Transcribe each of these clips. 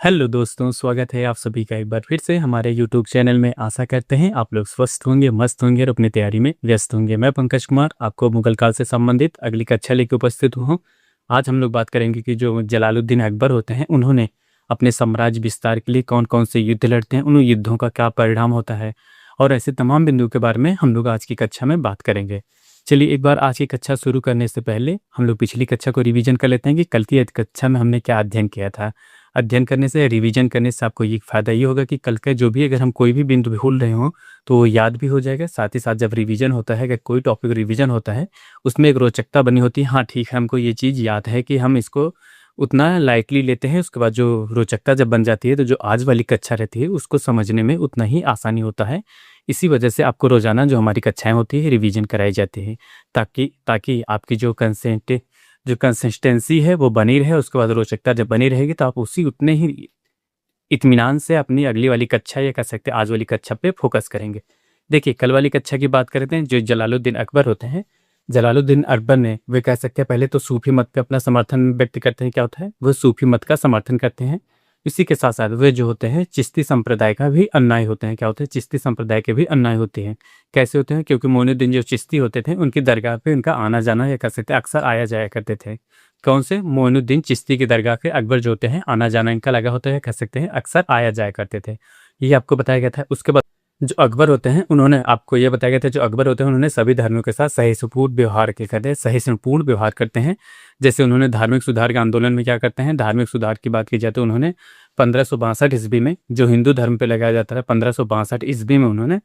Hello दोस्तों, स्वागत है आप सभी का एक बार फिर से हमारे यूट्यूब चैनल में। आशा करते हैं आप लोग स्वस्थ होंगे, मस्त होंगे और अपनी तैयारी में व्यस्त होंगे। मैं पंकज कुमार आपको मुगल काल से संबंधित अगली कक्षा लेकर उपस्थित हूँ। आज हम लोग बात करेंगे कि जो जलालुद्दीन अकबर होते हैं, उन्होंने अपने साम्राज्य विस्तार के लिए कौन कौन से युद्ध लड़ते हैं, उन युद्धों का क्या परिणाम होता है, और ऐसे तमाम बिंदुओं के बारे में हम लोग आज की कक्षा में बात करेंगे। चलिए एक बार आज की कक्षा शुरू करने से पहले हम लोग पिछली कक्षा को रिवीजन कर लेते हैं कि कल की कक्षा में हमने क्या अध्ययन किया था। अध्ययन करने से, रिवीजन करने से आपको ये फ़ायदा ये होगा कि कल का जो भी अगर हम कोई भी बिंदु भूल रहे हों तो वो याद भी हो जाएगा। साथ ही साथ जब रिवीजन होता है, अगर कोई टॉपिक रिवीजन होता है, उसमें एक रोचकता बनी होती है। हाँ ठीक है, हमको ये चीज़ याद है कि हम इसको उतना लाइटली लेते हैं। उसके बाद जो रोचकता जब बन जाती है तो जो आज वाली कक्षा रहती है उसको समझने में उतना ही आसानी होता है। इसी वजह से आपको रोज़ाना जो हमारी कक्षाएँ होती है रिवीजन कराई जाती है, ताकि ताकि आपकी जो कंसिस्टेंसी है वो बनी रहे। उसके बाद रोचकता जब बनी रहेगी तो आप उसी उतने ही इत्मीनान से अपनी अगली वाली कक्षा या कह सकते हैं आज वाली कक्षा पे फोकस करेंगे। देखिए कल वाली कक्षा की बात करते हैं। जो जलालुद्दीन अकबर होते हैं, जलालुद्दीन अकबर ने, वे कह सकते हैं पहले तो सूफी मत पे अपना समर्थन व्यक्त करते हैं। क्या होता है, वो सूफी मत का समर्थन करते हैं। इसी के साथ साथ वे जो होते हैं चिश्ती संप्रदाय का भी अनुयायी होते हैं। क्या होते हैं, चिश्ती संप्रदाय के भी अनुयायी होते हैं। कैसे होते हैं, क्योंकि मोइनुद्दीन जो चिश्ती होते थे उनकी दरगाह पे उनका आना जाना या कह सकते हैं अक्सर आया जाया करते थे। कौन से, मोइनुद्दीन चिश्ती की दरगाह पे अकबर जो होते हैं आना जाना इनका लगा होता है, कह सकते हैं अक्सर आया जाया करते थे। ये आपको बताया गया था। उसके बाद जो अकबर होते हैं उन्होंने, आपको ये बताया गया था, जो अकबर होते हैं उन्होंने सभी धर्मों के साथ सहिष्णुपूर्ण व्यवहार के करते हैं, सहिष्णुपूर्ण व्यवहार करते हैं। जैसे उन्होंने धार्मिक सुधार के आंदोलन में क्या करते हैं, धार्मिक सुधार की बात की जाए तो उन्होंने 1562 ईस्वी में जो हिंदू धर्म पे लगाया जाता है, 1562 ईस्वी में उन्होंने,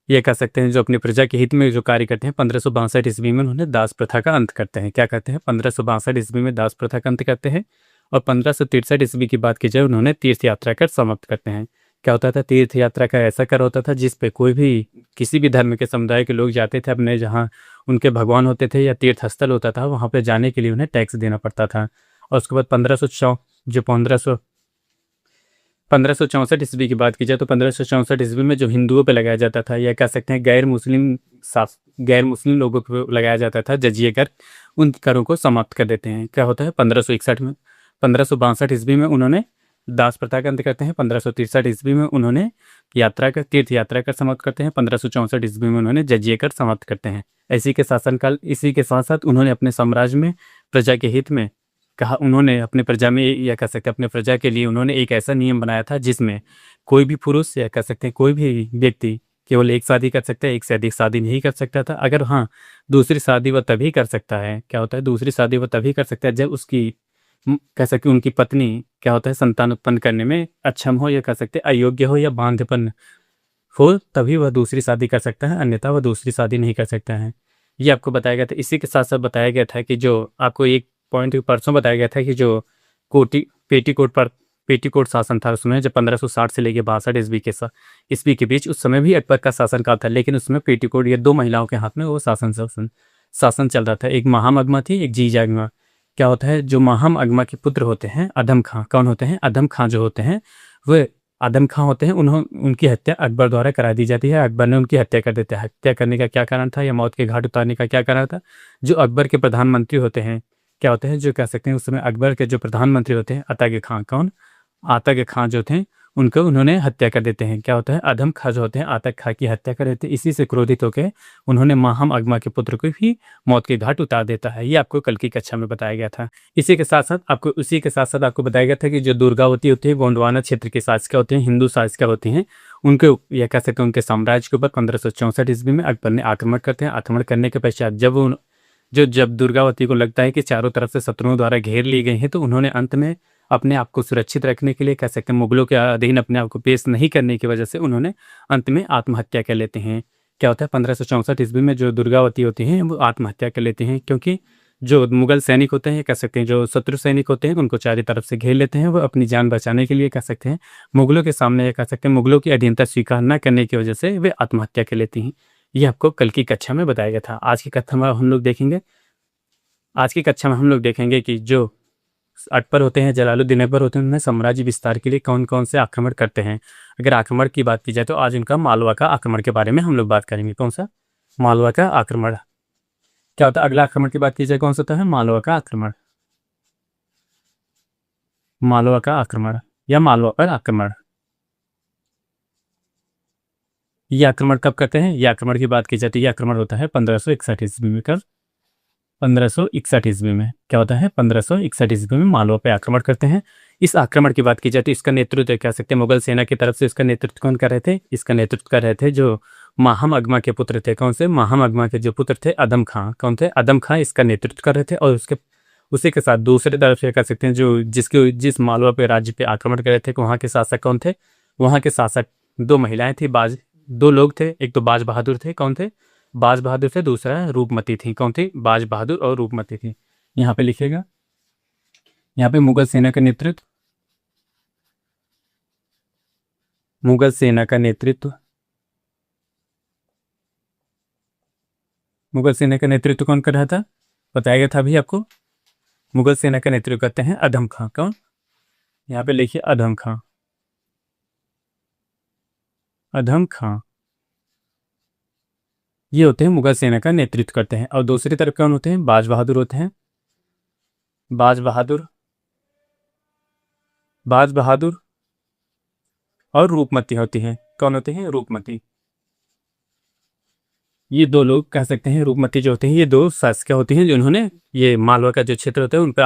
ये कह सकते हैं जो अपनी प्रजा के हित में जो कार्य करते हैं, 1562 ईस्वी में उन्होंने दास प्रथा का अंत करते हैं। क्या करते हैं, 1562 ईस्वी में दास प्रथा का अंत करते हैं। और 1563 ईस्वी की बात की जाए उन्होंने तीर्थ यात्रा कर समाप्त करते हैं। क्या होता था, तीर्थ यात्रा का ऐसा कर होता था जिस पे कोई भी किसी भी धर्म के समुदाय के लोग जाते थे, अपने जहाँ उनके भगवान होते थे या तीर्थ स्थल होता था वहाँ पे जाने के लिए उन्हें टैक्स देना पड़ता था। और उसके बाद 1564 ईस्वी की बात की जाए तो 1564 ईस्वी में जो हिंदुओं पे लगाया जाता था, या कह सकते हैं गैर मुस्लिम लोगों पे लगाया जाता था जजिए कर, उन करों को समाप्त कर देते हैं। क्या होता है, 1561 में, 1562 ईस्वी में उन्होंने दास प्रथा का अंत करते हैं। 1563 ईस्वी में उन्होंने तीर्थ यात्रा कर समाप्त करते हैं। 1564 ईस्वी में उन्होंने जजिए कर समाप्त करते हैं। इसी के साथ साथ उन्होंने अपने साम्राज्य में प्रजा के हित में कहा, उन्होंने अपने प्रजा में, या कह सकते हैं अपने प्रजा के लिए उन्होंने एक ऐसा नियम बनाया था जिसमें कोई भी पुरुष या कह सकते हैं कोई भी व्यक्ति केवल एक शादी कर सकता है, एक से अधिक शादी नहीं कर सकता था। अगर हाँ, दूसरी शादी वह तभी कर सकता है, क्या होता है, दूसरी शादी वह तभी कर सकता है जब उसकी कह सकते उनकी पत्नी, क्या होता है, संतान उत्पन्न करने में अक्षम हो, या कह सकते अयोग्य हो या बांझपन हो, तभी वह दूसरी शादी कर सकता है, अन्यथा वह दूसरी शादी नहीं कर सकता है। ये आपको बताया गया था। इसी के साथ साथ बताया गया था कि जो आपको एक पॉइंट परसों बताया गया था कि जो पेटीकोट शासन था उसमें, जब 1560 से लेकर 62 ईस्वी के बीच, उस समय भी अकबर का शासनकाल था, लेकिन उसमें पेटीकोट, ये दो महिलाओं के हाथ में वो शासन चल रहा था। एक महाम अगमा थी, एक जीजा अगमा। क्या होता है, जो महाम अगमा के पुत्र होते हैं अदम खां, कौन होते हैं, अदम खां जो होते हैं, वे आदम खां होते हैं। उनकी हत्या अकबर द्वारा करा दी जाती है। अकबर ने उनकी हत्या कर देते हैं। हत्या करने का क्या कारण था, या मौत के घाट उतारने का क्या कारण था, जो अकबर के प्रधानमंत्री होते हैं, क्या होते हैं, जो कह सकते हैं उस समय अकबर के जो प्रधानमंत्री होते हैं अतग खां, कौन, आतग खां जो थे, उनको उन्होंने हत्या कर देते हैं। क्या होता है, आदम खां जो होते हैं आतग खां की हत्या कर देते हैं। इसी से क्रोधित होकर उन्होंने माहम अगमा के पुत्र को भी मौत के घाट उतार देता है। ये आपको कल की कक्षा में बताया गया था। उसी के साथ साथ आपको बताया गया था कि जो दुर्गावती होती है गोंडवाना क्षेत्र की शासिका होती हैं, हिंदू शासिका होती हैं, उनके, यह कह सकते हैं उनके साम्राज्य के ऊपर 1564 ईस्वी में अकबर ने आक्रमण करते हैं। आक्रमण करने के पश्चात जब दुर्गावती को लगता है कि चारों तरफ से शत्रुओं द्वारा घेर ली गई है, तो उन्होंने अंत में अपने आप को सुरक्षित रखने के लिए, कह सकते हैं मुगलों के अधीन अपने आप को पेश नहीं करने की वजह से, उन्होंने अंत में आत्महत्या कर लेते हैं। क्या होता है, 1564 ईस्वी में जो दुर्गावती होती हैं वो आत्महत्या कर लेते हैं, क्योंकि जो मुगल सैनिक होते हैं, कह सकते हैं जो शत्रु सैनिक होते हैं, उनको चारों तरफ से घेर लेते हैं। वो अपनी जान बचाने के लिए, कह सकते हैं मुगलों के सामने, कह सकते हैं मुगलों की अधीनता स्वीकार न करने की वजह से वे आत्महत्या कर लेती हैं। ये आपको कल की कक्षा में बताया गया था। आज की कक्षा में हम लोग देखेंगे कि जो अकबर होते हैं, जलालुद्दीन अकबर होते हैं, उन्हें साम्राज्य विस्तार के लिए कौन कौन से आक्रमण करते हैं। अगर आक्रमण की बात की जाए तो आज उनका मालवा का आक्रमण के बारे में हम लोग बात करेंगे। कौन सा, मालवा का आक्रमण। क्या होता है, अगला आक्रमण की बात की जाए कौन सा होता है, मालवा का आक्रमण। मालवा का आक्रमण या मालवा पर आक्रमण। ये आक्रमण कब करते हैं? ये आक्रमण की बात की जाती है, ये आक्रमण होता है 1561 ईस्वी में। कब? 1561 ईस्वी में। क्या होता है? 1561 ईस्वी में मालवा पे आक्रमण करते हैं। इस आक्रमण की बात की जाती है, इसका नेतृत्व कह सकते हैं मुगल सेना की तरफ से इसका नेतृत्व कौन कर रहे थे? इसका नेतृत्व कर रहे थे जो माहम अगमा के पुत्र थे। कौन से? माहम अगमा के जो पुत्र थे अदम खां। कौन थे? अदम खां इसका नेतृत्व कर रहे थे। और उसके उसी के साथ दूसरी तरफ से कह सकते हैं जो जिस मालवा पे राज्य पे आक्रमण कर रहे थे, वहाँ के शासक कौन थे? वहाँ के शासक दो महिलाएं थी, दो लोग थे। एक तो बाज बहादुर थे। कौन थे? बाज बहादुर थे। दूसरा रूपमती थी। कौन थी? बाज बहादुर और रूपमती थी। यहाँ पे लिखिएगा, यहाँ पे मुगल सेना का नेतृत्व, मुगल सेना का नेतृत्व, मुगल सेना का नेतृत्व कौन कर रहा था? बताया गया था अभी आपको। मुगल सेना का नेतृत्व करते हैं अदम खां। कौन? यहाँ पे लिखिए अदम खां। अदम खां ये होते हैं मुगल सेना का नेतृत्व करते हैं। और दूसरी तरफ कौन होते हैं? बाज बहादुर होते हैं। बाज बहादुर, बाज बहादुर और रूपमती होती है। कौन होते हैं? रूपमती। ये दो लोग कह सकते हैं, रूपमती जो होते हैं ये दो शासक होती हैं जिन्होंने ये मालवा का जो क्षेत्र होता है उन पर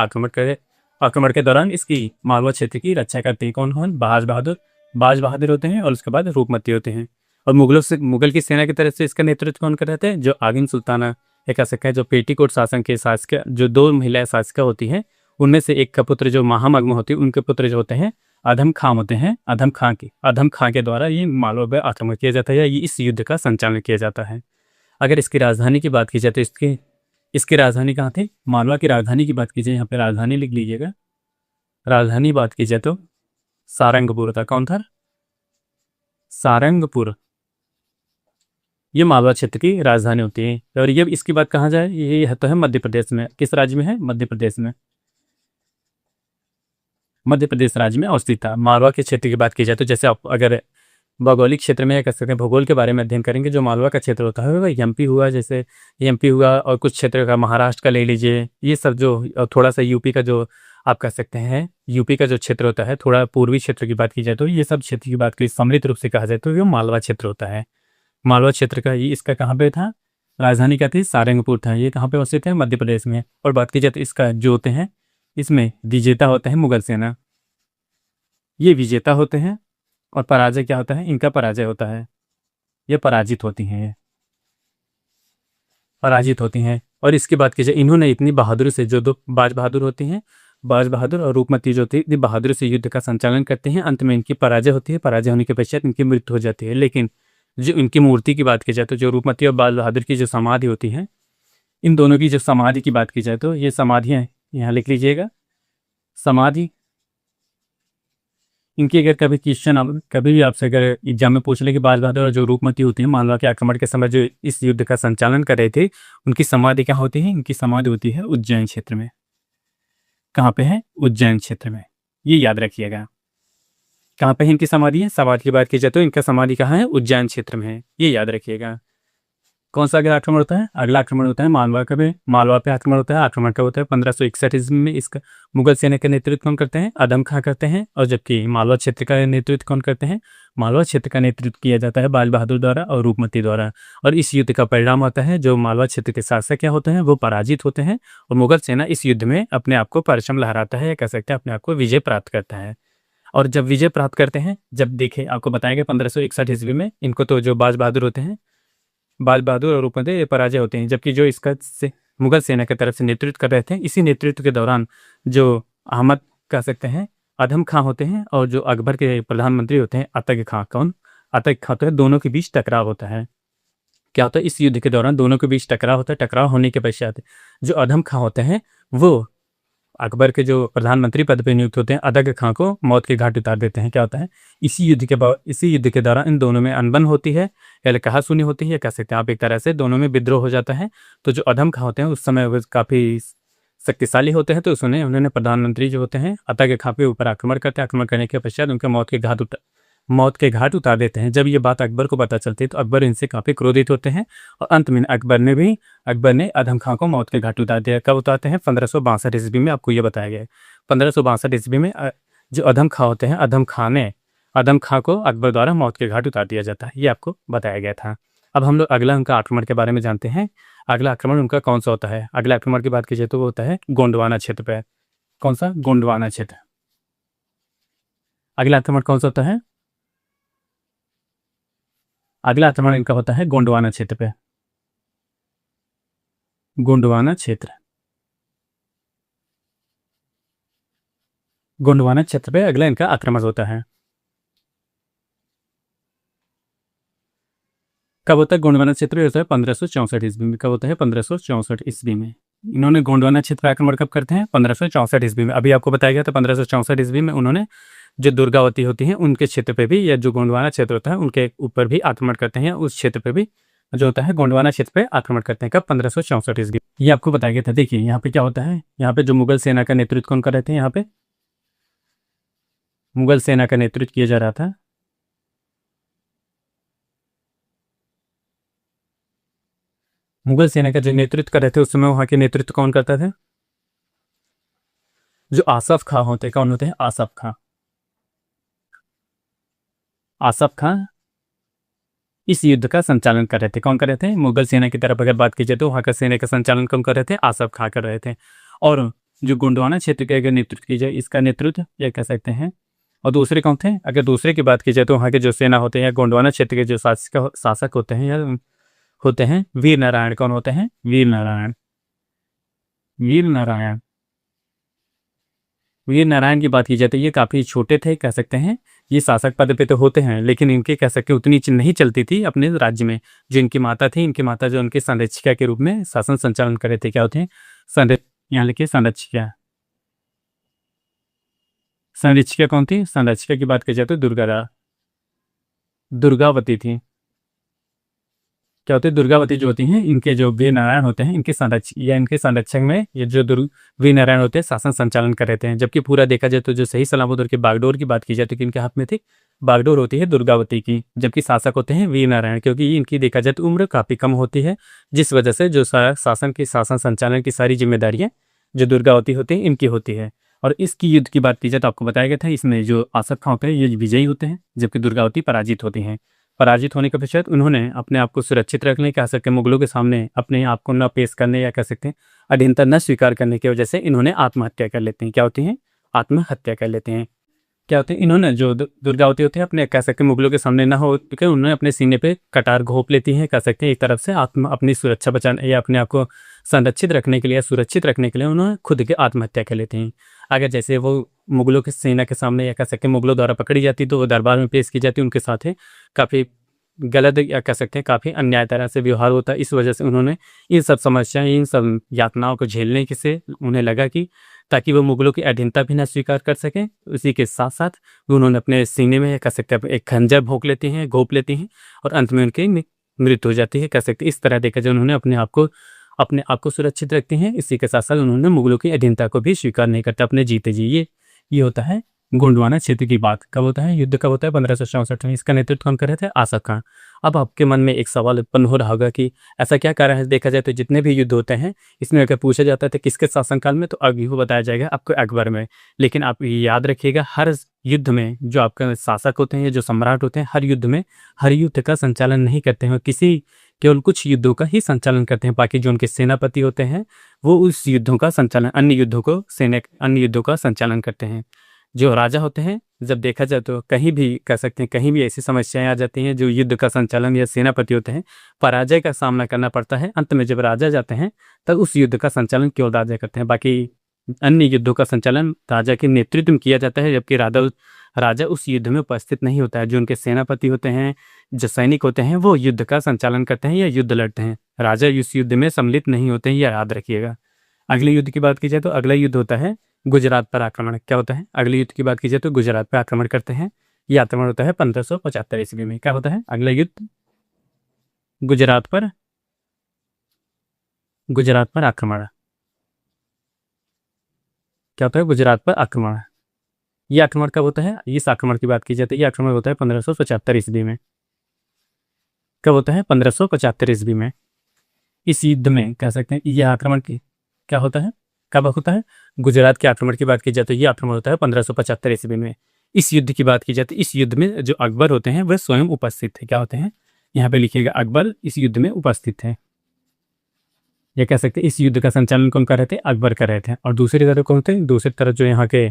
आक्रमण के दौरान इसकी मालवा क्षेत्र की रक्षा करती है। कौन कौन? बाज बहादुर होते हैं और उसके बाद रूपमती होते हैं। और मुगल की सेना की तरफ से इसका नेतृत्व कौन कर रहे थे? जो आगिन सुल्ताना ये कह सकते हैं, जो पेटीकोट शासन के शासक, जो दो महिलाएं शासिका होती हैं उनमें से एक का पुत्र जो महामग्न होती है, उनके पुत्र जो होते हैं अधम खां होते हैं। अधम खां के द्वारा ये मालवा पर आक्रमण किया जाता है या इस युद्ध का संचालन किया जाता है। अगर इसकी राजधानी की बात की जाए तो इसकी राजधानी कहाँ थी? मालवा की राजधानी की बात की जाए, यहाँ पे राजधानी लिख लीजिएगा। राजधानी बात की जाए तो सारंगपुर था। कौन था? सारंगपुर। ये मालवा क्षेत्र की राजधानी होती है। और ये इसकी बात कहाँ जाए? ये तो है मध्य प्रदेश में। किस राज्य में है? मध्य प्रदेश में। मध्य प्रदेश राज्य में अवस्थित था। मालवा के क्षेत्र की बात की जाए तो जैसे आप अगर भौगोलिक क्षेत्र में कह सकते हैं, भूगोल के बारे में अध्ययन करेंगे, जो मालवा का क्षेत्र होता है वह एमपी हुआ, जैसे एमपी हुआ और कुछ क्षेत्र का महाराष्ट्र का ले लीजिए, ये सब जो, और थोड़ा सा यूपी का जो आप कह सकते हैं, यूपी का जो क्षेत्र होता है, थोड़ा पूर्वी क्षेत्र की बात की जाए तो ये सब क्षेत्र की बात करें सम्मिलित रूप से कहा जाए तो ये मालवा क्षेत्र होता है। मालवा क्षेत्र का ये इसका कहाँ पे था? राजधानी क्या थी? सारंगपुर था। ये कहाँ पे अवस्थित है? मध्य प्रदेश में। और बात की जाए तो इसका जो होते हैं, इसमें विजेता होते हैं मुगल सेना, ये विजेता होते हैं। और पराजय क्या होता है? इनका पराजय होता है, ये पराजित होती हैं, ये पराजित होती हैं। और इसकी बात की जाए, इन्होंने इतनी बहादुरी से, जो दो बाज बहादुर होती हैं, बाज बहादुर और रूपमती जो थी, इतनी बहादुरी से युद्ध का संचालन करते हैं। अंत में इनकी पराजय होती है। पराजय होने के पश्चात इनकी मृत्यु हो जाती है। लेकिन जो इनकी मूर्ति की बात की जाए तो जो रूपमती और बाज बहादुर की जो समाधि होती है, इन दोनों की जो समाधि की बात की जाए तो ये समाधियाँ यहाँ लिख लीजिएगा। समाधि इनकी अगर कभी क्वेश्चन कभी भी आपसे अगर एग्जाम में पूछ ले कि बाज बहादुर और जो रूपमती होती है मालवा के आक्रमण के समय जो इस युद्ध का संचालन कर रहे थे, उनकी समाधि क्या होती है? इनकी समाधि होती है उज्जैन क्षेत्र में। कहाँ पे है? उज्जैन क्षेत्र में। ये याद रखिएगा। कहाँ पे है इनकी समाधि? है समाधि की बात की जाए तो इनका समाधि कहाँ है? उज्जैन क्षेत्र में है। ये याद रखिएगा। कौन सा अगला आक्रमण होता है? अगला आक्रमण होता है मालवा का पे, मालवा पे आक्रमण होता है। आक्रमण कब होता है? 1561 ईस्वी में। इसका मुगल सेना का नेतृत्व कौन करते हैं? अदम खां करते हैं। और जबकि मालवा क्षेत्र का नेतृत्व कौन करते हैं? मालवा क्षेत्र का नेतृत्व किया जाता है बाज बहादुर द्वारा और रूपमती द्वारा। और इस युद्ध का परिणाम होता है जो मालवा क्षेत्र के शासक क्या होते हैं वो पराजित होते हैं और मुगल सेना इस युद्ध में अपने आप को परचम लहराता है, या कह सकते हैं अपने आप को विजय प्राप्त करता है। और जब विजय प्राप्त करते हैं, जब देखें आपको बताएंगे 1561 ईस्वी में इनको तो जो बाज बहादुर होते हैं, बाज बहादुर और रूपमती पराजय होते हैं। जबकि जो इसका से मुगल सेना की तरफ से नेतृत्व कर रहे थे, इसी नेतृत्व के दौरान जो अहमद कह सकते हैं अदम खां होते हैं और जो अकबर के प्रधानमंत्री होते हैं अतक खां, कौन? अतक खां, तो है दोनों के बीच टकराव होता है। क्या होता है? इस युद्ध के दौरान दोनों के बीच टकराव होता है। टकराव होने के पश्चात जो अदम खां होते हैं वो अकबर के जो प्रधानमंत्री पद पर नियुक्त होते हैं अदग खां को मौत के घाट उतार देते हैं। क्या होता है? इसी युद्ध के दौरान इन दोनों में अनबन होती है, या कहासुनी होती है, कह सकते हैं आप, एक तरह से दोनों में विद्रोह हो जाता है। तो जो अदम खां होते हैं उस समय वो काफ़ी शक्तिशाली होते हैं, तो उन्होंने प्रधानमंत्री जो होते हैं अतक खां के ऊपर आक्रमण करते हैं। आक्रमण करने के पश्चात उनके मौत के घाट उतार देते हैं। जब ये बात अकबर को पता चलती है तो अकबर इनसे काफ़ी क्रोधित होते हैं और अंत में अकबर ने अदम खां को मौत के घाट उतार दिया। कब उतारते हैं? 1562 ईस्वी में। आपको ये बताया गया है 1562 ईस्वी में जो अधम खां होते हैं, अधम खां को अकबर द्वारा मौत के घाट उतार दिया जाता है, ये आपको बताया गया था। अब हम लोग अगला उनका आक्रमण के बारे में जानते हैं। अगला आक्रमण उनका कौन सा होता है? अगला आक्रमण की बात कीजिए तो वो होता है गोंडवाना क्षेत्र पे। कौन सा? गोंडवाना क्षेत्र। अगला आक्रमण कौन सा होता है? अगला आक्रमण इनका होता है गोंडवाना क्षेत्र पे। गोंडवाना क्षेत्र, गोंडवाना क्षेत्र पे अगला इनका आक्रमण होता है। कब होता है गोंडवाना क्षेत्र? होता है 1564 ईस्वी में। कब होता है? 1564 ईस्वी में। इन्होंने गोंडवाना क्षेत्र पर आक्रमण कब करते हैं? 1564 ईस्वी में। अभी आपको बताया गया था 1564 ईस्वी में उन्होंने जो दुर्गावती होती हैं उनके क्षेत्र पे भी, या जो गोंडवाना क्षेत्र होता है उनके ऊपर भी आक्रमण करते हैं, उस क्षेत्र पे भी जो होता है गोंडवाना क्षेत्र पे आक्रमण करते हैं। कब? 1564 ईस्वी। ये आपको बताया गया था। देखिए यहाँ पे क्या होता है, यहाँ पे जो मुगल सेना का नेतृत्व कौन कर रहे थे? यहाँ पे मुगल सेना का नेतृत्व किया जा रहा था मुगल सेना का जो नेतृत्व कर रहे थे उस समय वहां के नेतृत्व कौन करता था? जो आसफ खां होते, कौन होते हैं? आसफ खां। आसफ खां इस युद्ध का संचालन कर रहे थे। कौन कर रहे थे? मुगल सेना की तरफ अगर बात की जाए तो वहां का सेना का संचालन कौन कर रहे थे? आसफ खां कर रहे थे। और जो गोंडवाना क्षेत्र का अगर नेतृत्व की जाए, इसका नेतृत्व ये कह सकते हैं। और दूसरे कौन थे? अगर दूसरे की बात की जाए तो वहाँ के जो सेना होते हैं या गोंडवाना क्षेत्र के जो शासक होते हैं या होते हैं वीर नारायण। कौन होते हैं? वीर नारायण। वीर नारायण, वीर नारायण की बात की जाए तो ये काफ़ी छोटे थे, कह सकते हैं। ये शासक पद पे तो होते हैं लेकिन इनके कह सकते हैं उतनी नहीं चलती थी अपने राज्य में। जो इनकी माता थी, इनकी माता जो उनके संरक्षिका के रूप में शासन संचालन कर रहे थे, क्या होते हैं? यहाँ लिखिए संरक्षिका। संरक्षिका कौन थी? संरक्षिका की बात की जाए तो दुर्गावती थी। क्या होते हैं? दुर्गावती जो होती हैं, इनके जो वीर नारायण होते हैं, इनके संरक्षक में ये जो वीर नारायण होते हैं शासन संचालन कर रहे थे। जबकि पूरा देखा जाए तो जो सही सलामत और की बागडोर की बात की जाए तो किनके हाथ में थी? बागडोर होती है दुर्गावती की, जबकि शासक होते हैं वीर नारायण। क्योंकि इनकी देखा जाए तो उम्र काफ़ी कम होती है, जिस वजह से जो शासन संचालन की सारी जिम्मेदारियाँ जो दुर्गावती होती हैं इनकी होती है। और इसकी युद्ध की बात की जाए तो आपको बताया गया था, इसमें जो आसफ खां होते हैं ये विजयी होते हैं, जबकि दुर्गावती पराजित होती हैं। पराजित होने के पश्चात उन्होंने अपने आप को सुरक्षित रखने, कह सकते हैं मुगलों के सामने अपने आप को न पेश करने, या कह सकते हैं अधीनता न स्वीकार करने की वजह से इन्होंने आत्महत्या कर लेते हैं। क्या होती हैं? आत्महत्या कर लेते हैं। क्या होते हैं? इन्होंने जो दुर्गावती होते हैं अपने, कह सकते हैं मुगलों के सामने ना हो क्योंकि उन्होंने अपने सीने पे कटार घोंप लेती हैं, कह सकते हैं एक तरफ से अपनी सुरक्षा बचाने या अपने आप को संरक्षित रखने के लिए, सुरक्षित रखने के लिए उन्होंने खुद की आत्महत्या कर लेते हैं। अगर जैसे वो मुगलों की सेना के सामने, या कह सकते हैं मुगलों द्वारा पकड़ी जाती तो वो दरबार में पेश की जाती, उनके साथ काफ़ी गलत, या कह सकते हैं काफ़ी अन्याय तरह से व्यवहार होता है। इस वजह से उन्होंने इन सब समस्याएं, इन सब यातनाओं को झेलने के से उन्हें लगा कि ताकि वो मुगलों की अधीनता भी ना स्वीकार कर सकें, उसी के साथ साथ उन्होंने अपने सीने में, कह सकते हैं एक खंजर घोंप लेती हैं और अंत में उनकी मृत्यु हो जाती है। कह सकते इस तरह देखा जाए उन्होंने अपने आप को सुरक्षित रखते हैं। इसी के साथ साथ उन्होंने मुगलों की अधीनता को भी स्वीकार नहीं करता अपने जीते जी। ये होता है गोंडवाना क्षेत्र की बात। कब होता है युद्ध? कब होता है? 1564 में। इसका नेतृत्व कौन कर रहे थे? आसफ खां। अब आपके मन में एक सवाल उत्पन्न हो रहा होगा कि ऐसा क्या कारण है? देखा जाए तो जितने भी युद्ध होते हैं इसमें अगर पूछा जाता है किसके शासनकाल में, तो अभी वो बताया जाएगा आपको अकबर में। लेकिन आप ये याद रखिएगा, हर युद्ध में जो आपका शासक होते हैं, जो सम्राट होते हैं, हर युद्ध का संचालन नहीं करते हैं, केवल कुछ युद्धों का ही संचालन करते हैं। बाकी जो उनके सेनापति होते हैं वो उस युद्धों का संचालन, अन्य युद्धों का संचालन करते हैं। जो राजा होते हैं, जब देखा जाए तो कहीं भी, कह सकते हैं कहीं भी ऐसी समस्याएं आ जाती हैं, जो युद्ध का संचालन या सेनापति होते हैं पराजय का सामना करना पड़ता है। अंत में जब राजा जाते हैं तब उस युद्ध का संचालन केवल राजा करते हैं। बाकी अन्य युद्धों का संचालन राजा के नेतृत्व में किया जाता है, जबकि राजा उस युद्ध में उपस्थित नहीं होता है। जो उनके सेनापति होते हैं, जो सैनिक होते हैं, वो युद्ध का संचालन करते हैं या युद्ध लड़ते हैं। राजा इस युद्ध में सम्मिलित नहीं होते हैं, यह याद रखिएगा। अगले युद्ध की बात की जाए तो अगला युद्ध होता है गुजरात पर आक्रमण। क्या होता है? अगले युद्ध की बात की जाए तो गुजरात पर आक्रमण करते हैं। यह आक्रमण होता है 1575 ईस्वी में। क्या होता है अगला युद्ध? गुजरात पर आक्रमण। क्या होता है? गुजरात पर आक्रमण। यह आक्रमण कब होता है? इस आक्रमण की बात की जाए तो यह आक्रमण होता है 1575 ईस्वी में। कब होता है? 1575 ईस्वी में। इस युद्ध में कह सकते हैं यह आक्रमण की क्या होता है? कब होता है? गुजरात के आक्रमण की बात की जाए तो ये आक्रमण होता है 1575 ईस्वी में। इस युद्ध की बात की जाए तो इस युद्ध में जो अकबर होते हैं वह स्वयं उपस्थित थे। क्या होते हैं? यहाँ पे लिखिएगा, अकबर इस युद्ध में उपस्थित थे। ये कह सकते हैं इस युद्ध का संचालन कौन कर रहे थे? अकबर कर रहे थे। और दूसरी तरफ कौन थे? दूसरी तरफ जो यहाँ के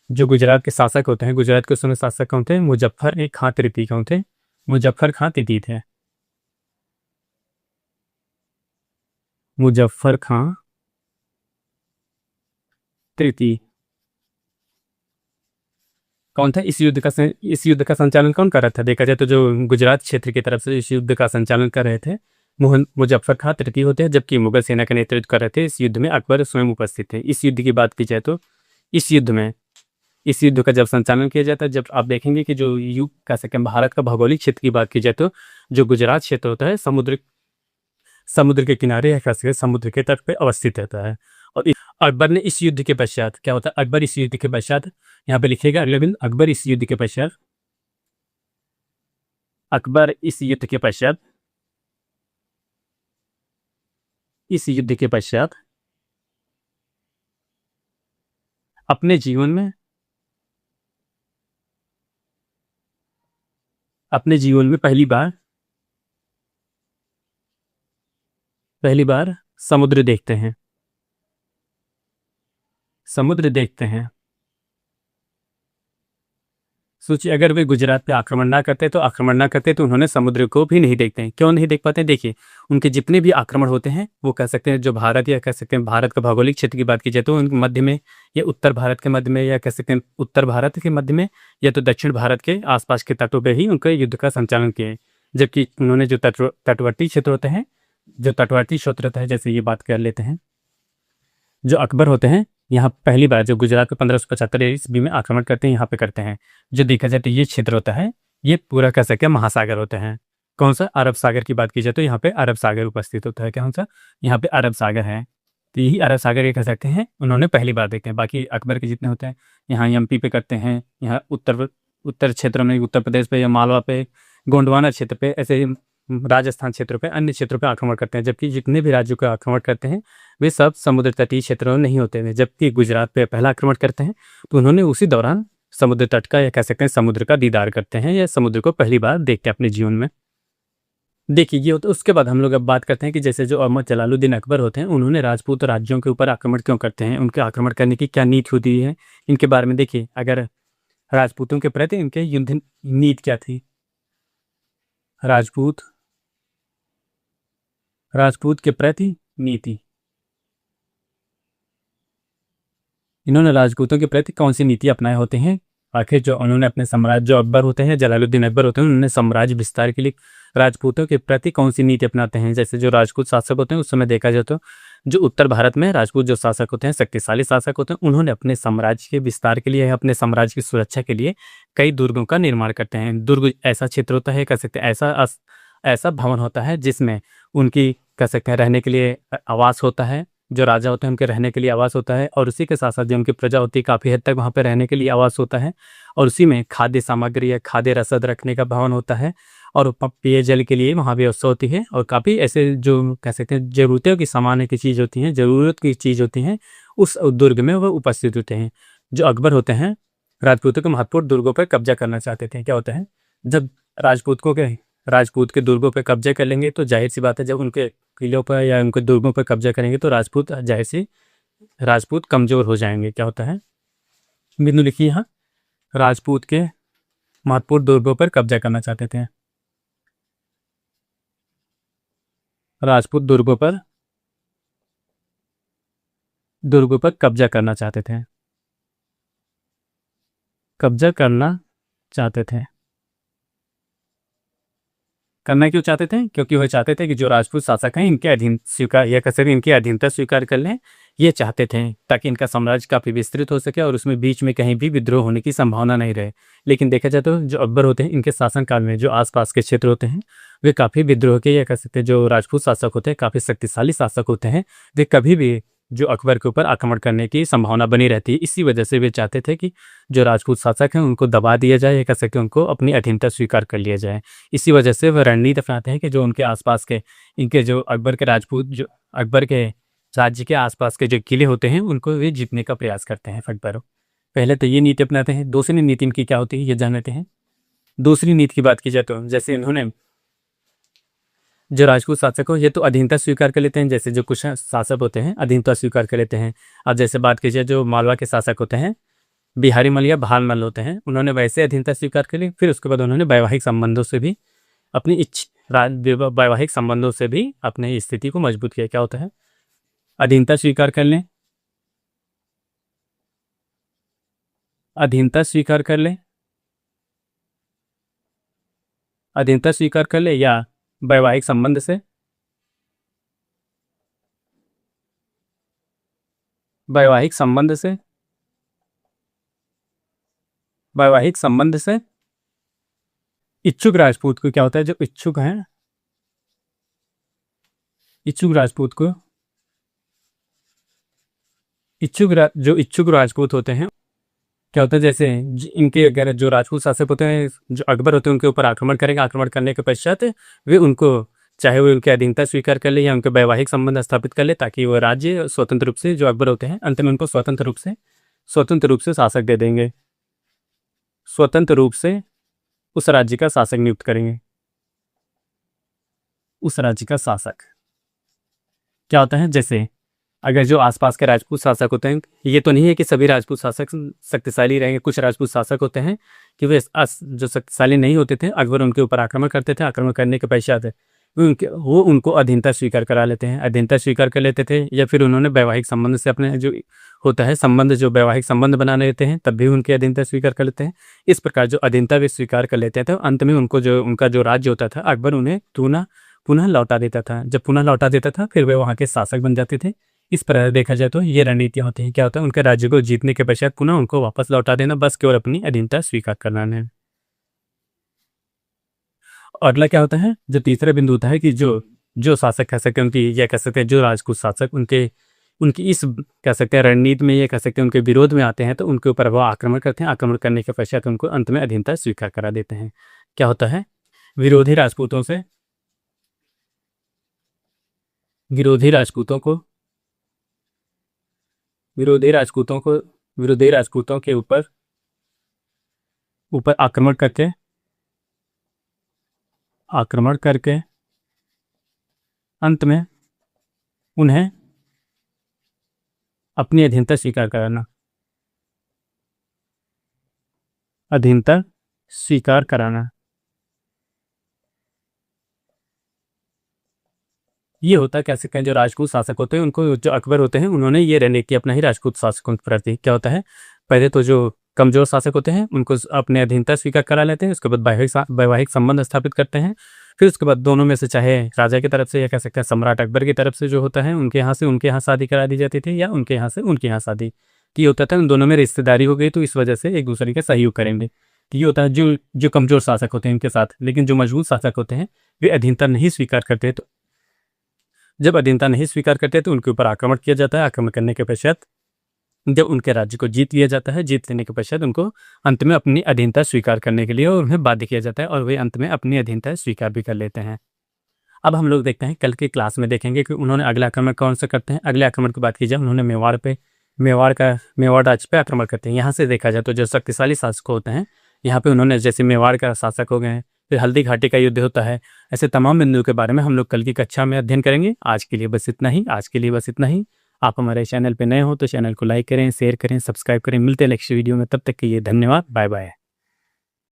जो गुजरात के शासक होते हैं, गुजरात के उस समय शासक कौन थे? मुजफ्फर खां तृतीय कौन थे? मुजफ्फर खां तृतीय थे। मुजफ्फर खां तृतीय कौन था? इस युद्ध का संचालन कौन कर रहा था? देखा जाए तो जो गुजरात क्षेत्र की तरफ से इस युद्ध का संचालन कर रहे थे मुजफ्फर खां तृतीय होते हैं, जबकि मुगल सेना का नेतृत्व कर रहे थे इस युद्ध में अकबर स्वयं उपस्थित थे। इस युद्ध की बात की जाए तो इस युद्ध का जब संचालन किया जाता है, जब आप देखेंगे कि जो युग कह सकते हैं भारत का भौगोलिक क्षेत्र की बात की जाए तो जो गुजरात क्षेत्र होता है समुद्र के किनारे या कह सकते हैं समुद्र के तट पे अवस्थित रहता है। और अकबर ने इस युद्ध के पश्चात क्या होता है? अकबर इस युद्ध के पश्चात यहाँ पे लिखिएगा अगले बिंदु, अकबर इस युद्ध के पश्चात इस युद्ध के पश्चात अपने जीवन में पहली बार समुद्र देखते हैं। सोचिए, अगर वे गुजरात पे आक्रमण ना करते तो उन्होंने समुद्र को भी नहीं देखते हैं। क्यों नहीं देख पाते हैं? देखिए, उनके जितने भी आक्रमण होते हैं वो कह सकते हैं जो भारत या कह सकते हैं भारत का भौगोलिक क्षेत्र की बात की जाए तो उनके मध्य में या उत्तर भारत के मध्य में या कह सकते हैं उत्तर भारत के मध्य में या तो दक्षिण भारत के आसपास के तटों पर ही उनके युद्ध का संचालन किया है। जबकि उन्होंने जो तटवर्ती क्षेत्र होते हैं जैसे ये बात कर लेते हैं, जो अकबर होते हैं यहाँ पहली बार जो गुजरात को 1575 ईस्वी में आक्रमण करते हैं यहाँ पे करते हैं। जो देखा जाए तो ये क्षेत्र होता है, ये पूरा कह सकते हैं महासागर होते हैं। कौन सा? अरब सागर की बात की जाए तो यहाँ पे अरब सागर उपस्थित होता है। कौन सा? यहाँ पे अरब सागर है। तो यही अरब सागर ये कह सकते हैं उन्होंने पहली बार देखे हैं। बाकी अकबर के जितने होते हैं यहाँ एमपी पे करते हैं, यहाँ उत्तर क्षेत्र में उत्तर प्रदेश पे या मालवा पे, गोंडवाना क्षेत्र पे, ऐसे राजस्थान क्षेत्रों पे, अन्य क्षेत्रों पे आक्रमण करते हैं। जबकि जितने भी राज्यों का आक्रमण करते हैं वे सब समुद्र तटीय क्षेत्रों में नहीं होते हैं। जबकि गुजरात पे पहला आक्रमण करते हैं तो उन्होंने उसी दौरान समुद्र तट का या कह सकते हैं समुद्र का दीदार करते हैं या समुद्र को पहली बार देखते हैं अपने जीवन में। देखिए, ये होता है। उसके बाद हम लोग अब बात करते हैं कि जैसे जो मोहम्मद जलालुद्दीन अकबर होते हैं उन्होंने राजपूत राज्यों के ऊपर आक्रमण क्यों करते हैं, उनके आक्रमण करने की क्या नीति होती है, इनके बारे में देखिए। अगर राजपूतों के प्रति इनके युद्ध नीति क्या थी? राजपूत के प्रति नीति, इन्होंने राजपूतों के प्रति कौन सी नीति अपनाए होते हैं? आखिर जो उन्होंने अपने साम्राज्य, जो अकबर होते हैं, जलालुद्दीन अकबर होते हैं, उन्होंने साम्राज्य विस्तार के लिए राजपूतों के प्रति कौन सी नीति अपनाते हैं? जैसे जो राजपूत शासक होते हैं उस समय देखा जाए तो जो उत्तर भारत में राजपूत जो शासक होते हैं, शक्तिशाली शासक होते हैं, उन्होंने अपने साम्राज्य के विस्तार के लिए, अपने साम्राज्य की सुरक्षा के लिए कई दुर्गों का निर्माण करते हैं। दुर्ग ऐसा क्षेत्र होता है, कह सकते हैं ऐसा भवन होता है जिसमें उनकी कह सकते हैं रहने के लिए आवास होता है। जो राजा होते हैं उनके रहने के लिए आवास होता है, और उसी के साथ साथ जो उनकी प्रजा होती है काफ़ी हद तक वहाँ पे रहने के लिए आवास होता है, और उसी में खाद्य सामग्री या खाद्य रसद रखने का भवन होता है, और पेयजल के लिए वहाँ व्यवस्था होती है, और काफ़ी ऐसे जो कह सकते हैं ज़रूरतों की सामान्य की चीज़ होती हैं, ज़रूरत की चीज़ होती हैं, उस दुर्ग में वह उपस्थित होते हैं। जो अकबर होते हैं राजपूतों के महत्वपूर्ण दुर्गों पर कब्जा करना चाहते थे। क्या होता है, जब राजपूत के दुर्गों पर कब्जा कर लेंगे तो जाहिर सी बात है, जब उनके किलों पर या उनके दुर्गों पर कब्जा करेंगे तो राजपूत कमज़ोर हो जाएंगे। क्या होता है, बिंदु लिखिए यहाँ, राजपूत के महत्वपूर्ण दुर्गों पर कब्जा करना चाहते थे। राजपूत दुर्गों पर कब्जा करना चाहते थे। करना क्यों चाहते थे? क्योंकि वह चाहते थे कि जो राजपूत शासक हैं इनके अधीन स्वीकार या कसर इनकी अधीनता स्वीकार कर लें। ये चाहते थे ताकि इनका साम्राज्य काफ़ी विस्तृत हो सके और उसमें बीच में कहीं भी विद्रोह होने की संभावना नहीं रहे। लेकिन देखा जाए तो जो अकबर होते हैं इनके शासनकाल में जो आसपास के क्षेत्र होते हैं वे काफ़ी विद्रोह के या कह सकते हैं जो राजपूत शासक होते हैं काफ़ी शक्तिशाली शासक होते हैं, वे कभी भी जो अकबर के ऊपर आक्रमण करने की संभावना बनी रहती है। इसी वजह से वे चाहते थे कि जो राजपूत शासक हैं उनको दबा दिया जाए या कह सकते हैं उनको अपनी अधीनता स्वीकार कर लिया जाए। इसी वजह से वह रणनीति अपनाते हैं कि जो उनके आसपास के इनके जो अकबर के राज्य के आसपास के जो किले होते हैं उनको वे जीतने का प्रयास करते हैं फट भरो। पहले तो ये नीति अपनाते हैं। दूसरी नीति इनकी क्या होती है ये जान लेते हैं। दूसरी नीति की बात की जाए तो जैसे इन्होंने जो राजपूत शासक हो ये तो अधीनता स्वीकार कर लेते हैं, जैसे जो कुछ शासक होते हैं अधीनता स्वीकार कर लेते हैं। अब जैसे बात की जाए जो मालवा के शासक होते हैं बिहारी मल या भालमल होते हैं, उन्होंने वैसे अधीनता स्वीकार कर ली। फिर उसके बाद उन्होंने वैवाहिक संबंधों से भी अपनी वैवाहिक संबंधों से भी अपनी स्थिति को मजबूत किया। क्या होता है अधीनता स्वीकार कर लें, अधीनता स्वीकार कर ले, अधीनता स्वीकार कर ले या वैवाहिक संबंध से, वैवाहिक संबंध से, वैवाहिक संबंध से इच्छुक राजपूत को क्या होता है जो इच्छुक है, इच्छुक राजपूत को जो इच्छुक राजपूत होते हैं क्या होता है जैसे इनके अगर जो राजपूत शासक होते हैं जो अकबर होते हैं उनके ऊपर आक्रमण करेंगे। आक्रमण करने के पश्चात वे उनको चाहे वो उनकी अधीनता स्वीकार कर ले या उनके वैवाहिक संबंध स्थापित कर ले ताकि वो राज्य स्वतंत्र रूप से जो अकबर होते हैं अंत में उनको स्वतंत्र रूप से शासक दे देंगे, स्वतंत्र रूप से उस राज्य का शासक नियुक्त करेंगे। उस राज्य का शासक क्या होता है जैसे अगर जो आसपास के राजपूत शासक होते हैं, ये तो नहीं है कि सभी राजपूत शासक शक्तिशाली रहेंगे, कुछ राजपूत शासक होते हैं कि वे जो शक्तिशाली नहीं होते थे अकबर उनके ऊपर आक्रमण करते थे। आक्रमण करने के पश्चात वो उनको अधीनता स्वीकार करा लेते हैं, अधीनता स्वीकार कर लेते थे या फिर उन्होंने वैवाहिक संबंध से अपने जो होता है संबंध जो वैवाहिक संबंध बना लेते हैं तब भी उनकी अधीनता स्वीकार कर लेते हैं। इस प्रकार जो अधीनता वे स्वीकार कर लेते थे अंत में उनको जो उनका जो राज्य होता था अकबर उन्हें पुनः लौटा देता था। जब पुनः लौटा देता था फिर वे वहाँ के शासक बन जाते थे। इस प्रकार देखा जाए तो ये रणनीतियाँ होती हैं। क्या होता है उनके राज्य को जीतने के पश्चात पुनः उनको वापस लौटा देना, बस केवल अपनी अधीनता स्वीकार करना है। अगला क्या होता है जो तीसरा बिंदु होता है कि जो जो शासक कह सकते हैं उनकी यह कह सकते हैं जो राजपूत शासक उनकी इस कह सकते हैं रणनीति में ये कह सकते हैं उनके विरोध में आते हैं तो उनके ऊपर वो आक्रमण करते हैं। आक्रमण करने के पश्चात उनको अंत में अधीनता स्वीकार करा देते हैं। क्या होता है विरोधी राजपूतों से विरोधी राजपूतों को विरोधी राजपूतों के ऊपर आक्रमण करके अंत में उन्हें अपनी अधीनता स्वीकार कराना, अधीनता स्वीकार कराना। ये होता कह सकते हैं जो राजपूत शासक होते हैं उनको जो अकबर होते हैं उन्होंने ये रणनीति अपना ही राजपूत शासकों के प्रति। क्या होता है पहले तो जो कमजोर शासक होते हैं उनको अपने अधीनता स्वीकार करा लेते हैं, उसके बाद वैवाहिक संबंध स्थापित करते हैं। फिर उसके बाद दोनों में से चाहे राजा की तरफ से या कह सकते हैं सम्राट अकबर की तरफ से जो होता है उनके यहाँ शादी करा दी जाती थी या उनके यहाँ शादी की होता था। उन दोनों में रिश्तेदारी हो गई तो इस वजह से एक दूसरे का सहयोग करेंगे। ये होता है जो कमजोर शासक होते हैं उनके साथ। लेकिन जो मजबूत शासक होते हैं वे अधीनता नहीं स्वीकार करते, तो जब अधीनता नहीं स्वीकार करते तो उनके ऊपर आक्रमण किया जाता है। आक्रमण करने के पश्चात जब उनके राज्य को जीत लिया जाता है, जीत लेने के पश्चात उनको अंत में अपनी अधीनता स्वीकार करने के लिए और उन्हें बाध्य किया जाता है और वे अंत में अपनी अधीनता स्वीकार भी कर लेते हैं। अब हम लोग देखते हैं कल की क्लास में देखेंगे कि उन्होंने अगला आक्रमण कौन सा करते हैं। अगले आक्रमण की बात की जाए उन्होंने मेवाड़ राज्य पे आक्रमण करते हैं। यहाँ से देखा जाए तो जो शक्तिशाली शासक होते हैं यहाँ पे उन्होंने जैसे मेवाड़ का शासक हो गए, फिर हल्दी घाटी का युद्ध होता है। ऐसे तमाम बिंदुओं के बारे में हम लोग कल की कक्षा में अध्ययन करेंगे। आज के लिए बस इतना ही। आप हमारे चैनल पे नए हो तो चैनल को लाइक करें, शेयर करें, सब्सक्राइब करें। मिलते हैं नेक्स्ट वीडियो में, तब तक के लिए धन्यवाद, बाय बाय।